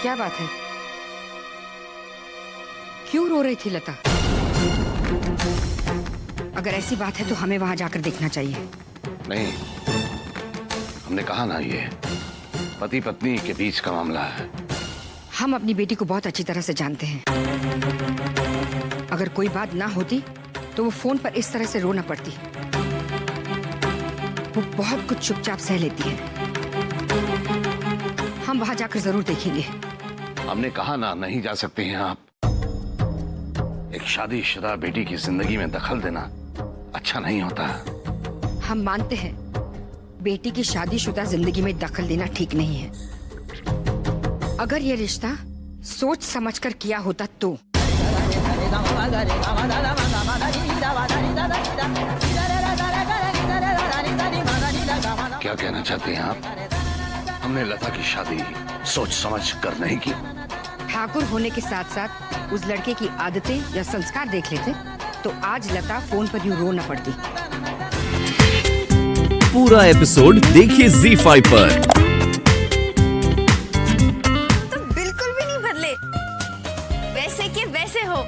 क्या बात है? क्यों रो रही थी लता? अगर ऐसी बात है तो हमें वहां जाकर देखना चाहिए। नहीं, हमने कहा ना, ये पति पत्नी के बीच का मामला है। हम अपनी बेटी को बहुत अच्छी तरह से जानते हैं। अगर कोई बात ना होती तो वो फोन पर इस तरह से रो ना पड़ती। वो बहुत कुछ चुपचाप सह लेती है। हम वहां जाकर जरूर देखेंगे। हमने कहा ना, नहीं जा सकते हैं आप। एक शादीशुदा बेटी की जिंदगी में दखल देना अच्छा नहीं होता। हम मानते हैं बेटी की शादीशुदा जिंदगी में दखल देना ठीक नहीं है। अगर ये रिश्ता सोच समझकर किया होता तो। क्या कहना चाहते हैं आप? हमने लता की शादी सोच समझ कर नहीं की। ठाकुर होने के साथ साथ उस लड़के की आदतें या संस्कार देख लेते तो आज लता फोन पर यूं रो न पड़ती। पूरा एपिसोड देखिए ZEE5 पर। तुम बिल्कुल भी नहीं बदले, वैसे के वैसे हो।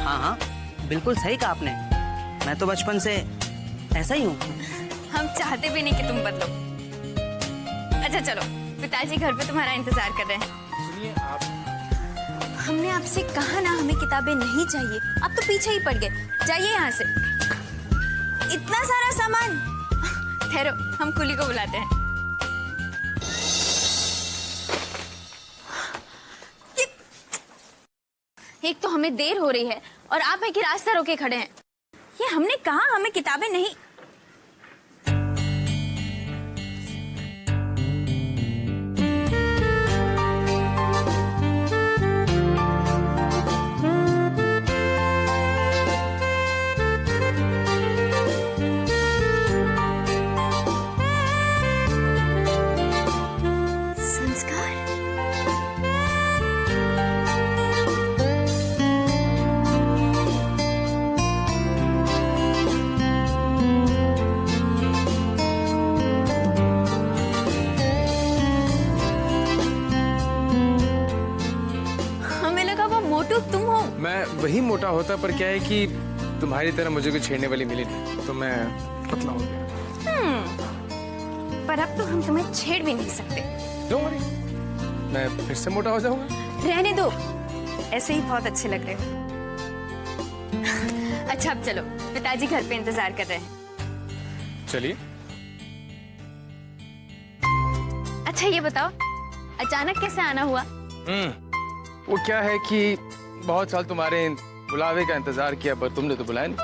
हाँ, बिल्कुल सही कहा आपने। मैं तो बचपन से ऐसा ही हूँ। हम चाहते भी नहीं कि तुम बदलो। अच्छा चलो, पिताजी घर पे तुम्हारा इंतजार कर रहे हैं। सुनिए आप, हमने आपसे कहा ना हमें किताबें नहीं चाहिए, आप तो पीछे ही पड़ गए। जाइए यहाँ से। इतना सारा सामान। ठहरो, हम कुली को बुलाते हैं। एक तो हमें देर हो रही है और आप है कि रास्ता रोके खड़े हैं। ये हमने कहा हमें किताबें नहीं। तुम हो? मैं वही मोटा होता, पर क्या है कि तुम्हारी तरह मुझे कोई छेड़ने वाली मिली नहीं, तो मैं पतला हो गया। पर अब तो हम तुम्हें छेड़ भी नहीं सकते। Don't worry, मैं फिर से मोटा हो जाऊंगा। रहने दो, ऐसे ही बहुत अच्छे लग रहे हो। अच्छा अब चलो, पिताजी घर पे इंतजार कर रहे हैं। चलिए। अच्छा ये बताओ, अचानक कैसे आना हुआ? वो क्या है कि बहुत साल तुम्हारे बुलावे का इंतजार किया, पर तुमने तो बुलाया नहीं,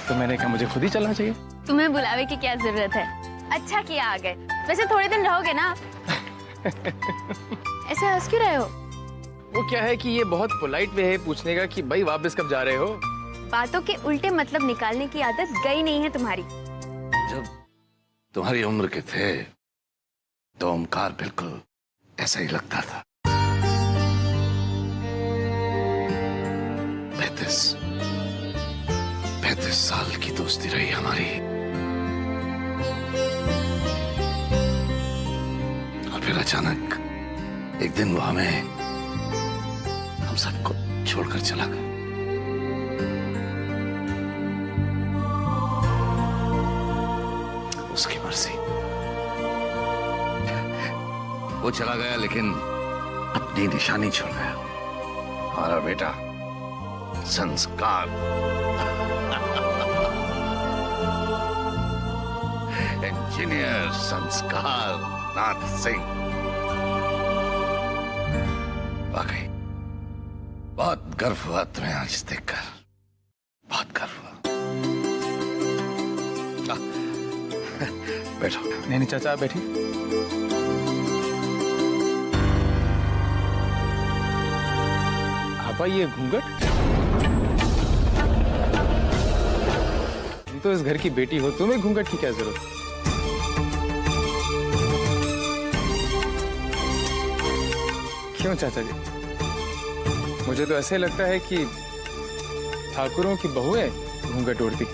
तो मैंने कहा मुझे खुद ही चलना चाहिए। तुम्हें बुलावे की क्या जरूरत है? अच्छा किया आ गए। वैसे थोड़े दिन रहोगे ना? ऐसे हंस क्यों रहे हो? वो क्या है कि ये बहुत पोलाइट वे है पूछने का कि भाई वापस कब जा रहे हो। बातों के उल्टे मतलब निकालने की आदत गई नहीं है तुम्हारी। जब तुम्हारी उम्र के थे तो ओमकार बिल्कुल ऐसा ही लगता था। 35 साल की दोस्ती रही हमारी, और फिर अचानक एक दिन वो हम सबको छोड़कर चला गया। उसकी मर्जी। वो चला गया लेकिन अपनी निशानी छोड़ गया। हमारा बेटा संस्कार, इंजीनियर संस्कार नाथ सिंह। वाकई बहुत गर्व हुआ तुम्हें आज देखकर, बहुत गर्व हुआ। बैठो। नहीं चाचा, आप बैठिए। आपा ये घूंघट, तुम तो इस घर की बेटी हो, तुम्हें घूंघट की क्या जरूरत? क्यों चाचा जी? मुझे तो ऐसे लगता है कि ठाकुरों की बहुएं घूंघट ओढ़ती,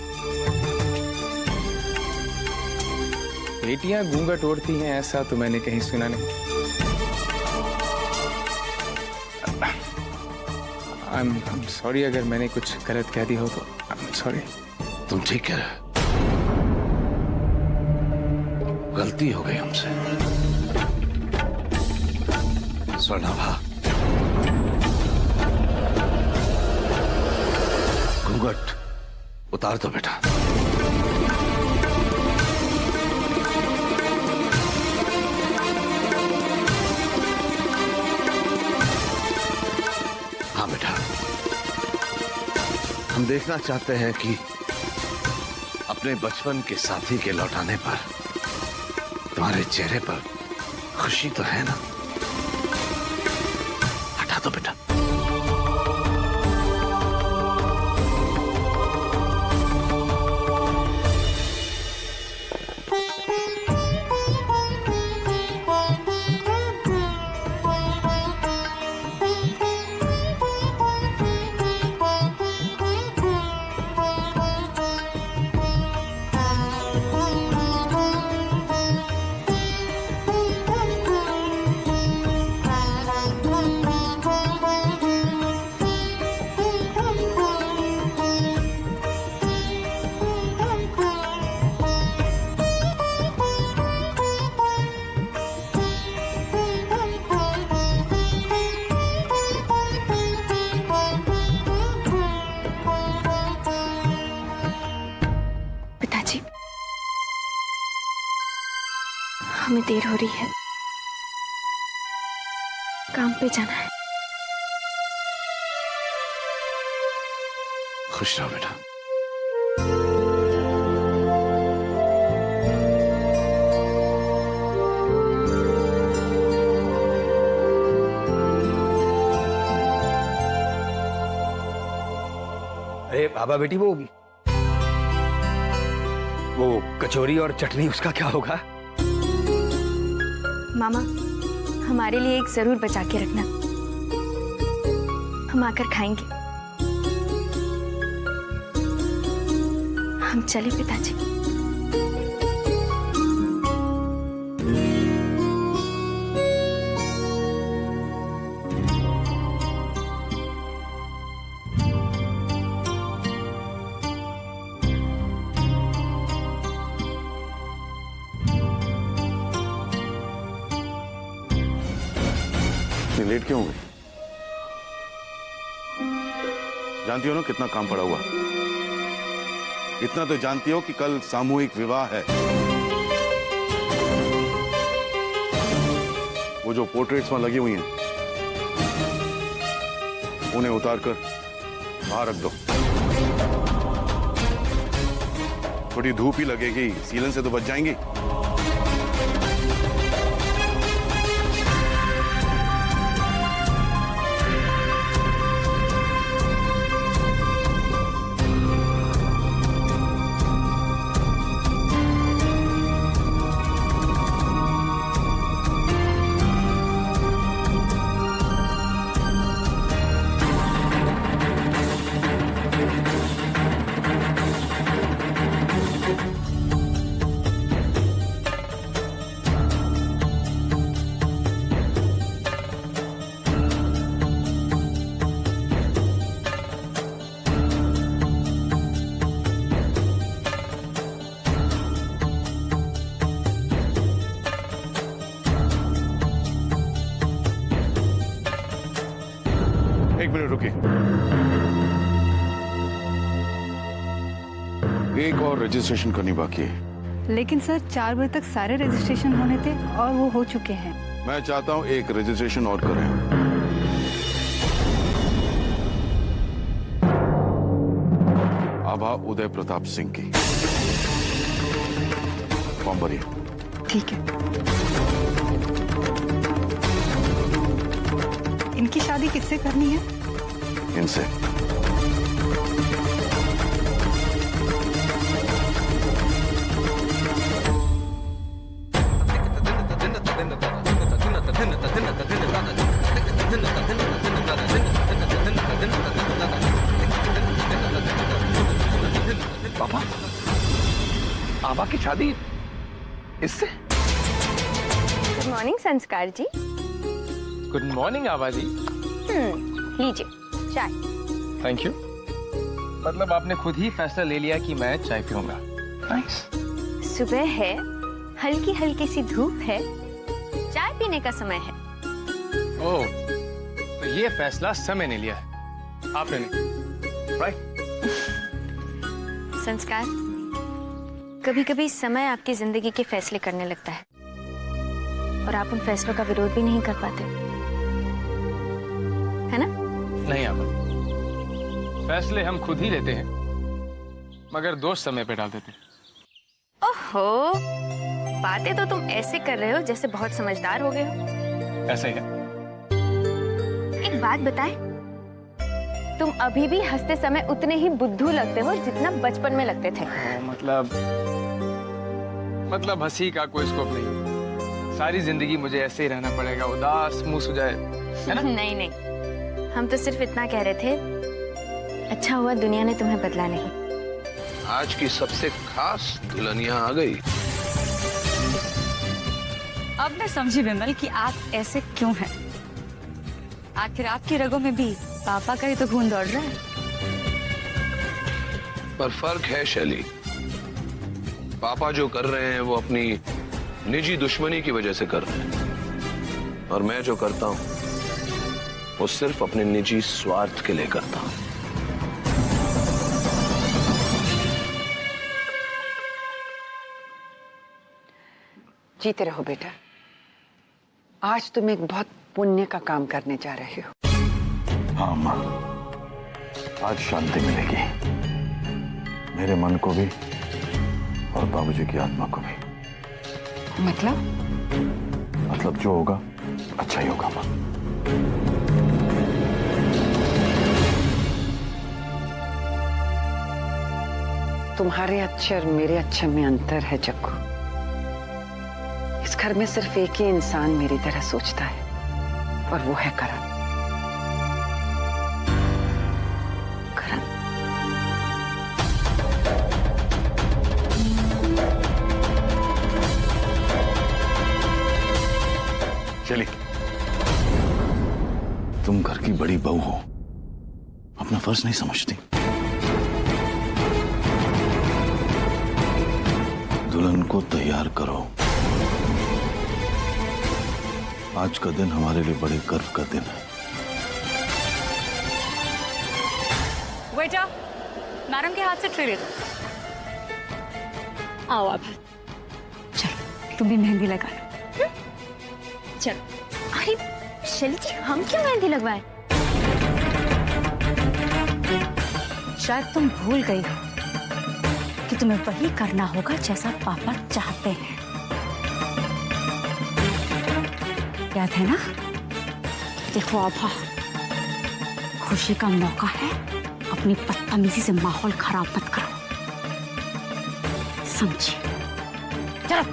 बेटियां घूंघट ओढ़ती हैं, ऐसा तो मैंने कहीं सुना नहीं। I'm sorry अगर मैंने कुछ गलत कह दिया हो तो I'm sorry। तुम ठीक कह रहे हो, गलती हो गई हमसे। स्वर्णाभा, घूंघट उतार दो बेटा। हाँ बेटा, हम देखना चाहते हैं कि अपने बचपन के साथी के लौटाने पर तुम्हारे चेहरे पर खुशी तो है ना? हटा दो बेटा। हमें देर हो रही है, काम पे जाना है। खुश रहो बेटा। अरे बाबा बेटी, वो कचौरी और चटनी उसका क्या होगा? मामा, हमारे लिए एक जरूर बचा के रखना, हम आकर खाएंगे। हम चले पिताजी। लेट क्यों हो गई? जानती हो ना कितना काम पड़ा हुआ। इतना तो जानती हो कि कल सामूहिक विवाह है। वो जो पोर्ट्रेट्स वहां लगी हुई हैं, उन्हें उतार कर बाहर रख दो। थोड़ी धूप ही लगेगी, सीलन से तो बच जाएंगी। एक मिनट रुकिए। एक और रजिस्ट्रेशन करनी बाकी है। लेकिन सर 4 बजे तक सारे रजिस्ट्रेशन होने थे और वो हो चुके हैं। मैं चाहता हूं एक रजिस्ट्रेशन और करें। आभा उदय प्रताप सिंह की। फॉर्म भरिए। ठीक है। इनकी शादी किससे करनी है? इनसे। पापा, आभा की शादी इससे? गुड मॉर्निंग संस्कार जी। गुड मॉर्निंग आभा जी। लीजिए, चाय। Thank you. मतलब आपने खुद ही फैसला ले लिया कि मैं चाय पीऊंगा। नाइस। सुबह है, हल्की हल्की सी धूप है, चाय पीने का समय है। ओह, तो ये फैसला समय ने लिया है, आपने नहीं, राइट? संस्कार, कभी कभी समय आपकी जिंदगी के फैसले करने लगता है और आप उन फैसलों का विरोध भी नहीं कर पाते, है ना? नहीं आबा, फैसले हम खुद ही लेते हैं, मगर दोस्त समय पे डाल देते हैं। ओहो, बातें तो तुम ऐसे कर रहे हो जैसे बहुत समझदार हो गए हो। ऐसा ही है। एक बात बताएं, तुम अभी भी हंसते समय उतने ही बुद्धू लगते हो जितना बचपन में लगते थे। मतलब हंसी का कोई स्कोप नहीं। सारी जिंदगी मुझे ऐसे ही रहना पड़ेगा, उदास मुंह सुजाए, है ना? नहीं नहीं, हम तो सिर्फ इतना कह रहे थे, अच्छा हुआ दुनिया ने तुम्हें बदला नहीं। आज की सबसे खास दुल्हनिया आ गई। अब मैं समझी विमल कि आप ऐसे क्यों हैं। आखिर आपकी रगों में भी पापा का ही तो खून दौड़ रहा है। पर फर्क है शैली, पापा जो कर रहे हैं वो अपनी निजी दुश्मनी की वजह से कर रहे हैं, और मैं जो करता हूं वो सिर्फ अपने निजी स्वार्थ के लिए करता हूं। जीते रहो बेटा। आज तुम एक बहुत पुण्य का काम करने जा रहे हो। हाँ माँ, आज शांति मिलेगी, मेरे मन को भी और बाबूजी की आत्मा को भी। मतलब जो होगा अच्छा ही होगा माँ। तुम्हारे अच्छे और मेरे अच्छे में अंतर है जग्गू। इस घर में सिर्फ एक ही इंसान मेरी तरह सोचता है और वो है करण। करण, चली, तुम घर की बड़ी बहू हो, अपना फर्ज नहीं समझती। दुल्हन को तैयार करो। आज का दिन हमारे लिए बड़े गर्व का दिन है। बेटा, मैडम के हाथ से ट्रे ले दो। आओ अब, चलो तुम भी मेहंदी लगा लो। चलो। अरे शैली जी, हम क्यों मेहंदी लगवाएं? शायद तुम भूल गई हो कि तुम्हें वही करना होगा जैसा पापा चाहते हैं। याद है ना? देखो आभा, खुशी का मौका है, अपनी बदतमीजी से माहौल खराब मत करो, समझी? चलो।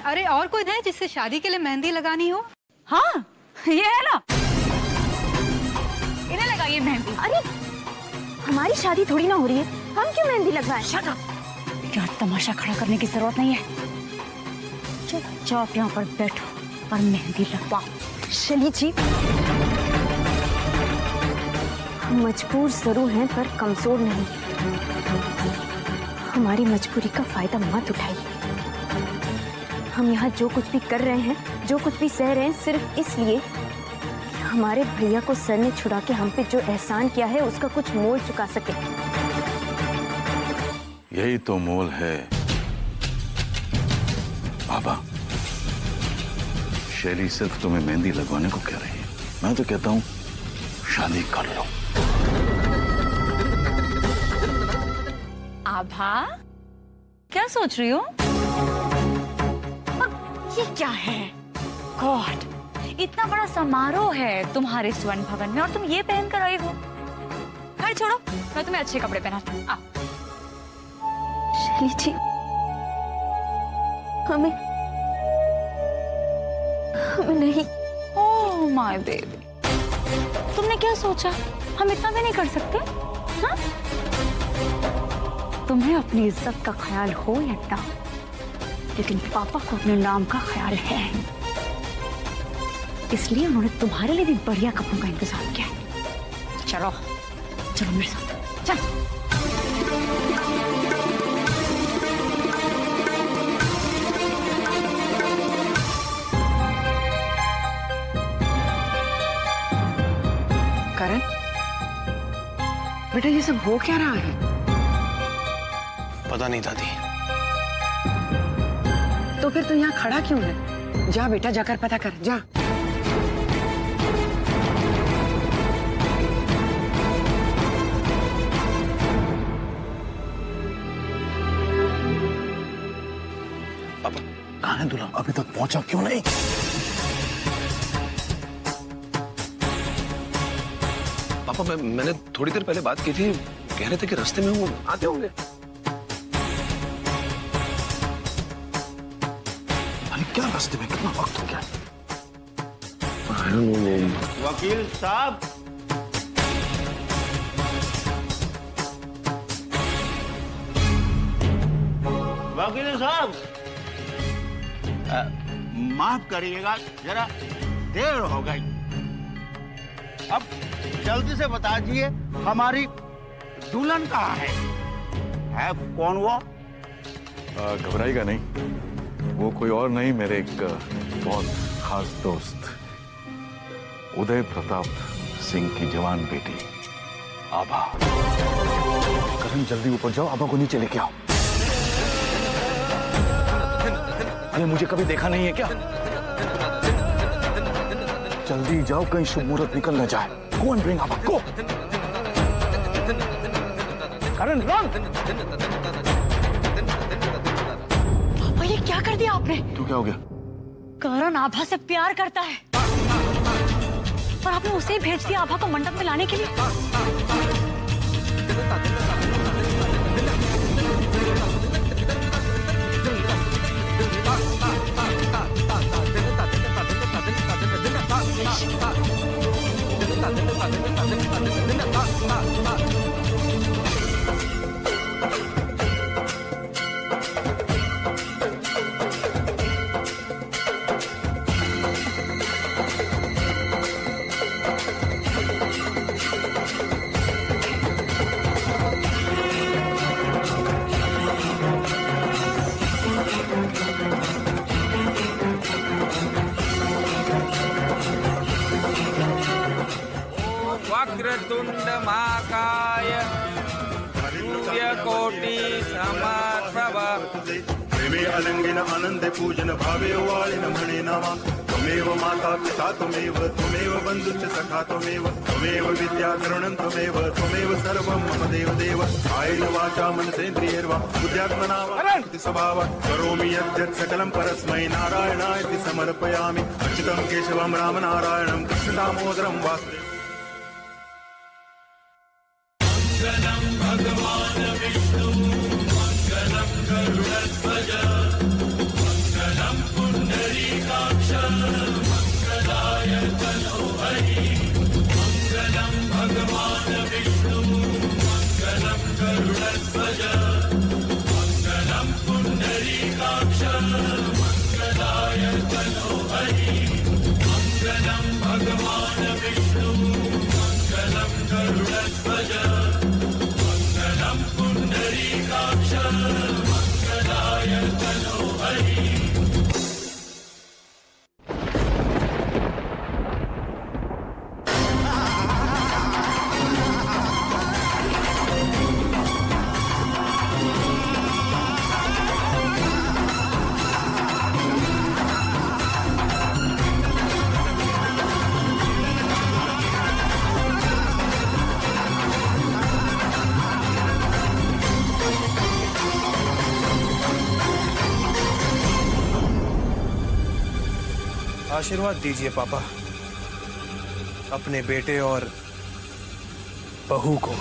अरे और कोई है जिससे शादी के लिए मेहंदी लगानी हो? हाँ, ये है ना, इन्हें लगाइए मेहंदी। अरे हमारी शादी थोड़ी ना हो रही है, हम क्यों मेहंदी लगवाएं? Shut up. यहाँ तमाशा खड़ा करने की जरूरत नहीं है। चलो आप यहाँ पर बैठो और मेहंदी लगवाओ। शैली जी, हम मजबूर जरूर हैं पर कमजोर नहीं। हमारी मजबूरी का फायदा मत उठाइए। हम यहाँ जो कुछ भी कर रहे हैं, जो कुछ भी सह रहे हैं, सिर्फ इसलिए कि हमारे भैया को सर ने छुड़ा के हम पे जो एहसान किया है उसका कुछ मोल चुका सके। यही तो मोल है बाबा। शैली सिर्फ तुम्हें मेहंदी लगवाने को कह रही है, मैं तो कहता हूँ शादी कर लो। आभा, क्या सोच रही हो? ये क्या है? गॉड, इतना बड़ा समारोह है तुम्हारे स्वर्ण भवन में और तुम ये पहन कर आई हो। खैर छोड़ो, मैं तुम्हें अच्छे कपड़े पहनाती हूँ। शैली जी, हमें नहीं। ओह माय बेबी, तुमने क्या सोचा हम इतना भी नहीं कर सकते? हाँ? तुम्हें अपनी इज्जत का ख्याल हो या ना, लेकिन पापा को अपने नाम का ख्याल है, इसलिए उन्होंने तुम्हारे लिए भी बढ़िया कपड़ों का इंतजाम किया है। चलो चलो मेरे साथ, चल। करण, बेटा ये सब हो क्या रहा है? पता नहीं दादी। तो फिर तू यहाँ खड़ा क्यों है? जा बेटा, जाकर पता कर, जा। पापा कहाँ है दूल्हा? अभी तक पहुंचा क्यों नहीं? पापा मैंने थोड़ी देर पहले बात की थी, कह रहे थे कि रास्ते में वो आते होंगे। अरे क्या रास्ते में? कितना वक्त हो गया? वकील साहब, वकील साहब, माफ करिएगा, जरा देर हो गई। अब जल्दी से बता दीजिए हमारी दुल्हन कहाँ है कौन वो? घबराएगा नहीं, वो कोई और नहीं, मेरे एक बहुत खास दोस्त उदय प्रताप सिंह की जवान बेटी आभा। करण जल्दी ऊपर जाओ, आभा को नीचे लेके आओ। अरे मुझे कभी देखा नहीं है क्या? जल्दी जाओ, कहीं शुभ मुहूर्त निकल न जाए। Go and bring Abha, go। Karan run. पापा ये क्या कर दिया आपने? तू क्या हो गया? करण आभा से प्यार करता है और आपने उसे ही भेज दिया आभा को मंडप में लाने के लिए। वक्रतुंड महाकाय सूर्यकोटि समप्रभ प्रेमे अलंगिन आनंद पूजन भावे वालिन मणे नमः। त्वमेव माता पिता त्वमेव, त्वमेव बन्धुश्च सखा त्वमेव, त्वमेव विद्या करुणं त्वमेव, त्वमेव सर्वं मम देव देव। कायेन वाचा मनसेन्द्रियैर्वा बुद्ध्यात्मना वा स्वभावात् करोमि यद्यत् सकलं परस्मै नारायणाय समर्पयामि। अच्युतं केशवं रामनारायणं कृष्ण दामोदरं वासुदेवं। भगवान विष्णु मंगलम गरुड़ध्वज मंगलम पुंडरीकाक्ष मंगलाय तनोहरि। मंगलम भगवान विष्णु मंगलम गरुड़ध्वज मंगलम पुंडरीकाक्ष मंगलाय तनोहरि। मंगलम भगवान विष्णु मंगलम गरुड़ध्वज पुंडरीकाक्ष मंगलाय तनोहरि। आशीर्वाद दीजिए पापा अपने बेटे और बहू को।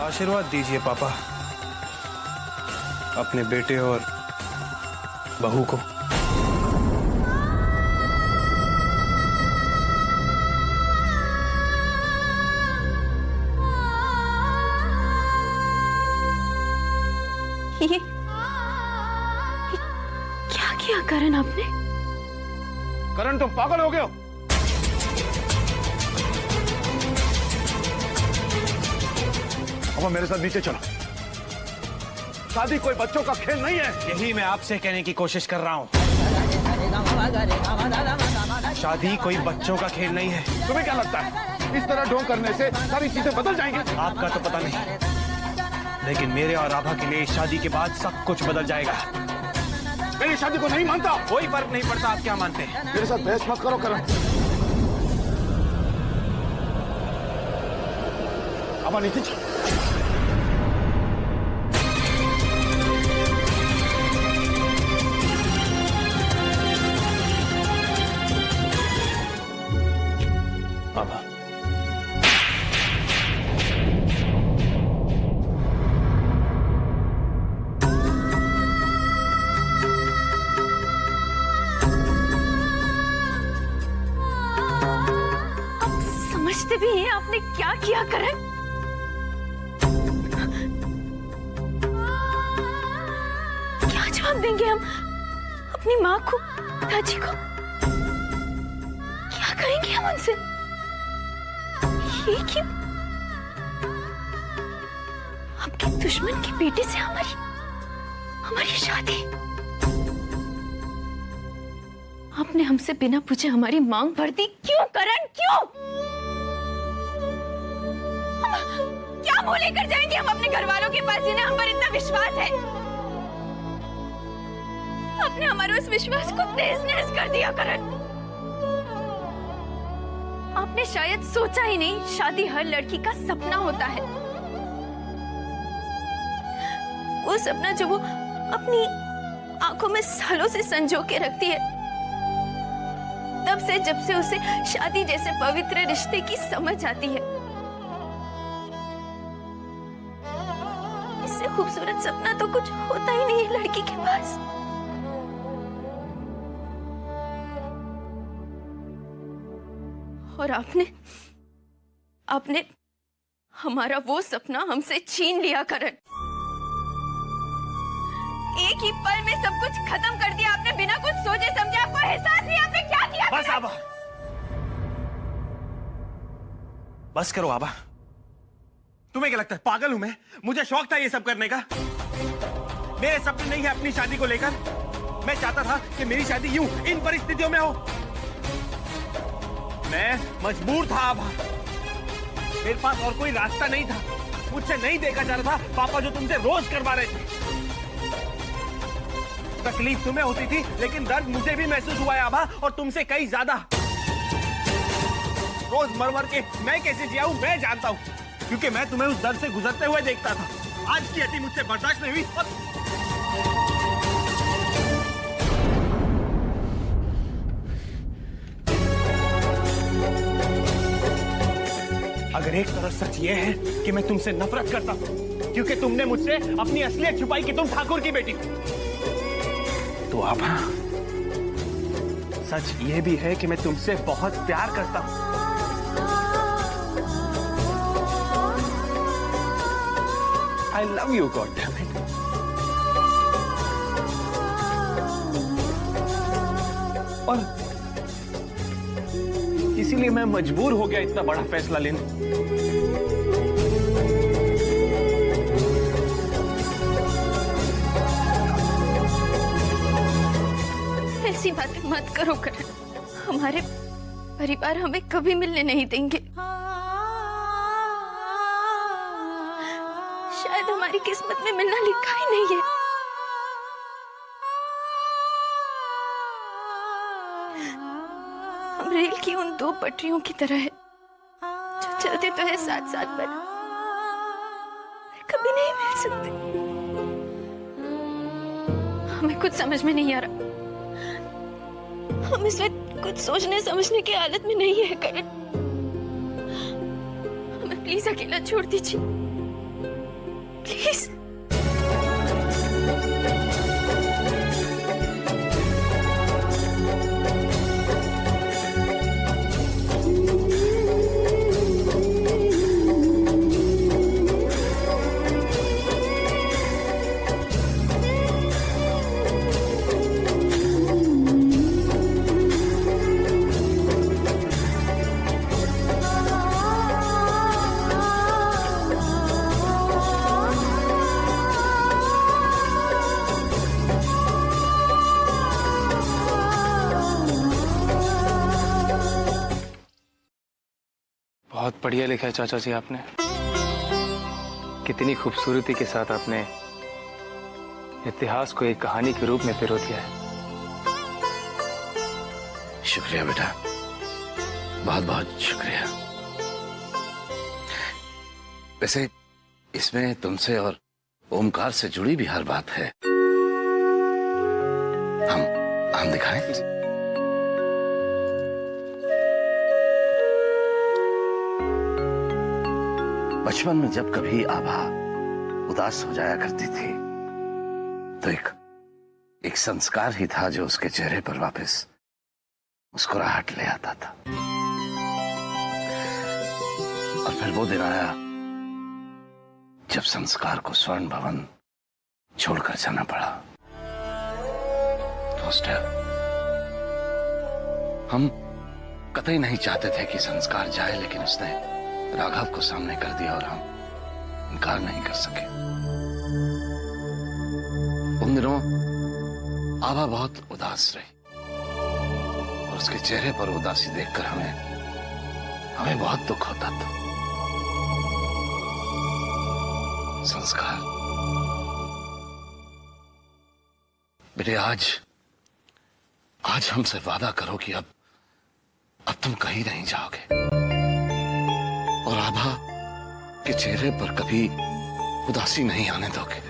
आशीर्वाद दीजिए पापा अपने बेटे और बहू को। ये क्या किया करण आपने? करण तुम पागल हो गए हो? अब मेरे साथ नीचे चलो। शादी कोई बच्चों का खेल नहीं है। यही मैं आपसे कहने की कोशिश कर रहा हूँ। शादी कोई बच्चों का खेल नहीं है। तुम्हें क्या लगता है इस तरह ढोंग करने से सारी चीजें बदल जाएंगी? आपका तो पता नहीं, लेकिन मेरे और आभा के लिए शादी के बाद सब कुछ बदल जाएगा। मैं ये शादी को नहीं मानता। कोई फर्क नहीं पड़ता आप क्या मानते हैं। मेरे साथ बहस मत करो करण। अब नीचे चलो। आभा, समझते भी हैं आपने क्या किया करण? क्या जवाब देंगे हम अपनी माँ को, पिताजी को? क्या कहेंगे हम उनसे? ये क्यों? आपके दुश्मन की बेटी से हमारी शादी? आपने हमसे बिना पूछे हमारी मांग भर दी। क्यों करण, क्यों? क्या मुंह लेकर जाएंगे हम अपने घर वालों के पास जिन्हें हम पर इतना विश्वास है? आपने हमारे उस विश्वास को तहस-नहस कर दिया करण। आपने शायद सोचा ही नहीं, शादी हर लड़की का सपना होता है। वो सपना जो वो अपनी आंखों में सालों से संजो के रखती है, तब से जब से उसे शादी जैसे पवित्र रिश्ते की समझ आती है। इससे खूबसूरत सपना तो कुछ होता ही नहीं है लड़की के पास। और आपने हमारा वो सपना हमसे छीन लिया करण। एक ही पल में सब कुछ खत्म कर दिया आपने, बिना कुछ सोचे समझे। आपको एहसास नहीं आपने क्या किया? बस आभा, बस करो आभा। तुम्हें क्या लगता है पागल हूं मैं? मुझे शौक था ये सब करने का। मेरे सपने नहीं है अपनी शादी को लेकर। मैं चाहता था कि मेरी शादी यूं इन परिस्थितियों में हो। मैं मजबूर था आभा, मेरे पास और कोई रास्ता नहीं था। मुझसे नहीं देखा जा रहा था पापा जो तुमसे रोज करवा रहे थे। तकलीफ तुम्हें होती थी, लेकिन दर्द मुझे भी महसूस हुआ है आभा, और तुमसे कहीं ज्यादा। रोज मर के मैं कैसे जिया हूं मैं जानता हूं, क्योंकि मैं तुम्हें उस दर्द से गुजरते हुए देखता था। आज की अति मुझसे बर्दाश्त नहीं हुई। अगर एक तरफ सच ये है कि मैं तुमसे नफरत करता हूं क्योंकि तुमने मुझसे अपनी असलियत छुपाई कि तुम ठाकुर की बेटी हो, तो आभा सच ये भी है कि मैं तुमसे बहुत प्यार करता हूं। I love you, God damn it. और इसीलिए मैं मजबूर हो गया इतना बड़ा फैसला लेने। ऐसी बातें मत करो करण। हमारे परिवार हमें कभी मिलने नहीं देंगे। शायद हमारी किस्मत में मिलना लिखा ही नहीं है। हम रेल की उन दो पटरियों की तरह है जो चलते तो है साथ साथ पर कभी नहीं मिल सकते। हमें कुछ समझ में नहीं आ रहा। हम इस वक्त कुछ सोचने समझने की हालत में नहीं है करण। हमें प्लीज अकेला छोड़ दीजिए, प्लीज। बहुत बढ़िया लिखा है चाचा जी आपने। कितनी खूबसूरती के साथ आपने इतिहास को एक कहानी के रूप में पिरो दिया है। शुक्रिया बेटा, बहुत बहुत शुक्रिया। वैसे इसमें तुमसे और ओमकार से जुड़ी भी हर बात है। हम दिखाएं? बचपन में जब कभी आभा उदास हो जाया करती थी तो एक संस्कार ही था जो उसके चेहरे पर वापस मुस्कुराहट ले आता था। और फिर वो दिन आया जब संस्कार को स्वर्ण भवन छोड़कर जाना पड़ा। दोस्तों, हम कतई नहीं चाहते थे कि संस्कार जाए, लेकिन उसने राघव को सामने कर दिया और हम इनकार नहीं कर सके। उन दिनों आभा बहुत उदास रही और उसके चेहरे पर उदासी देखकर हमें बहुत दुख होता था। संस्कार बेटे, आज हमसे वादा करो कि अब तुम कहीं नहीं जाओगे और आभा के चेहरे पर कभी उदासी नहीं आने दोगे।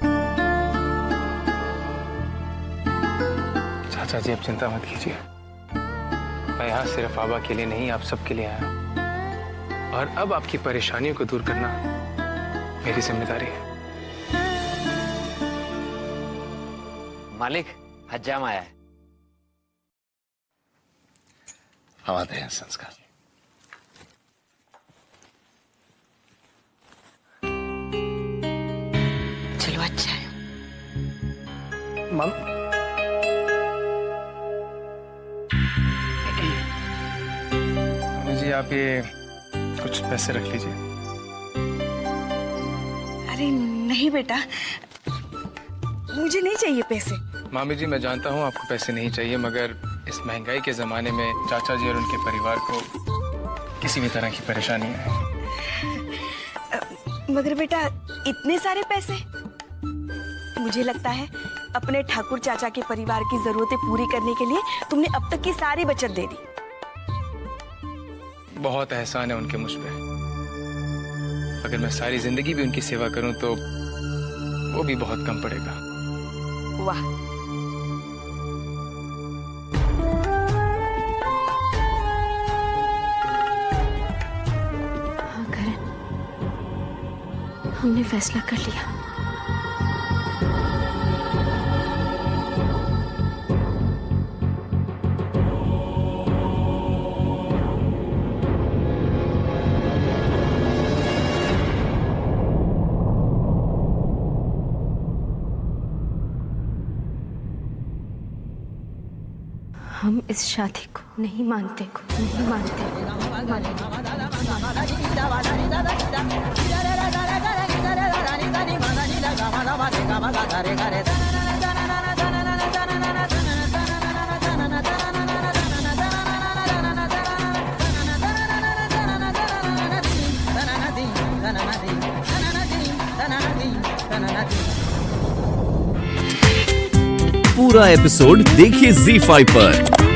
चाचा जी, आप चिंता मत कीजिए। मैं यहाँ सिर्फ आभा के लिए नहीं, आप सबके लिए आया हूँ। और अब आपकी परेशानियों को दूर करना मेरी जिम्मेदारी है। मालिक, हज्जाम आया है। हम आते हैं संस्कार। चलो अच्छा है। जी आप ये कुछ पैसे रख लीजिए। अरे नहीं बेटा, मुझे नहीं चाहिए पैसे। मामी जी, मैं जानता हूँ आपको पैसे नहीं चाहिए, मगर इस महंगाई के जमाने में चाचा जी और उनके परिवार को किसी भी तरह की परेशानी है। मगर बेटा, इतने सारे पैसे? मुझे लगता है अपने ठाकुर चाचा के परिवार की जरूरतें पूरी करने के लिए तुमने अब तक की सारी बचत दे दी। बहुत एहसान है उनके मुझ पे। अगर मैं सारी जिंदगी भी उनकी सेवा करूं तो वो भी बहुत कम पड़ेगा। वाह, हाँ करण, हमने फैसला कर लिया। हम इस शादी को नहीं मानते। पूरा एपिसोड देखिए ZEE5 पर।